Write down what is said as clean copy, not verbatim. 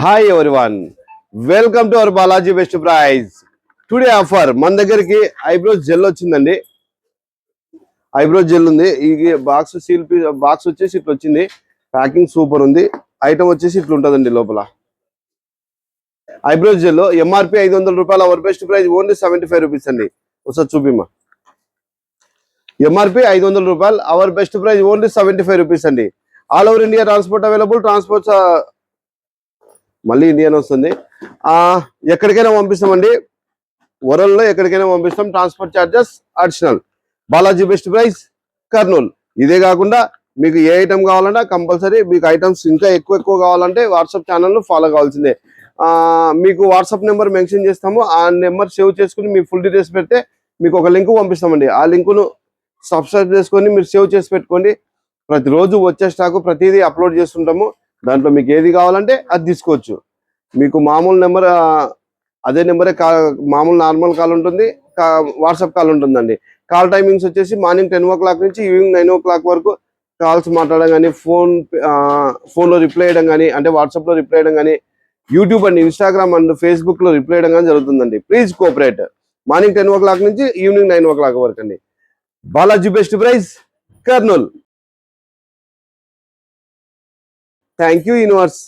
Hi everyone, welcome to our Balaji best prize. Today offer మన దగ్గరికి eyebrows gel వచ్చిందండి. Eyebrows gel ఉంది. ఈ బాక్స్ సీల్ బాక్స్ వచ్చేసి ఇట్లా వచ్చింది. ప్యాకింగ్ సూపర్ ఉంది. ఐటమ్ వచ్చేసి ఇట్లా ఉంటుందండి. లోపల ఐబ్రోస్ జెల్ ఎంఆర్పి 500 రూపాయలు. Our best price only 75 rupees అండి. ఒకసారి చూపిమ్మా. ఎంఆర్పి 500 రూపాయలు. Our best price only 75 rupees అండి. All over India transport available. Transport మళ్ళీ ఇండియన్ వస్తుంది. ఎక్కడికైనా పంపిస్తామండి. వరల్డ్లో ఎక్కడికైనా పంపిస్తాం. Transport charges additional. Balaji best price Kurnool. ఇదే కాకుండా మీకు ఏ ఐటమ్ కావాలన్నా కంపల్సరీ మీకు ఐటమ్స్ ఇంకా ఎక్కువ కావాలంటే వాట్సాప్ ఛానల్ను ఫాలో కావాల్సిందే. మీకు వాట్సాప్ నెంబర్ మెన్షన్ చేస్తాము. ఆ నెంబర్ సేవ్ చేసుకుని మీ ఫుల్ డీటెయిల్స్ పెడితే మీకు ఒక లింక్ పంపిస్తామండి. ఆ లింకును సబ్స్క్రైబ్ చేసుకొని మీరు సేవ్ చేసి పెట్టుకోండి. ప్రతిరోజు వచ్చే స్టాకు ప్రతిదీ అప్లోడ్ చేస్తుంటాము. దాంట్లో మీకు ఏది కావాలంటే అది తీసుకోవచ్చు. మీకు మామూలు నెంబర్ అదే నెంబరే మామూలు నార్మల్ కాల్ ఉంటుంది, వాట్సాప్ కాల్ ఉంటుందండి. కాల్ టైమింగ్స్ వచ్చేసి మార్నింగ్ 10 o'clock నుంచి ఈవినింగ్ 9 o'clock వరకు కాల్స్ మాట్లాడడం కానీ, ఫోన్లో రిప్లై చేయడం కానీ, అంటే వాట్సాప్లో రిప్లై చేయడం కానీ, యూట్యూబ్ అండ్ ఇన్స్టాగ్రామ్ అండ్ ఫేస్బుక్లో రిప్లై చేయడం కానీ జరుగుతుందండి. Please cooperate. మార్నింగ్ 10 o'clock నుంచి ఈవినింగ్ 9 o'clock వరకు అండి. Balaji best prize Kurnool. Thank you universe.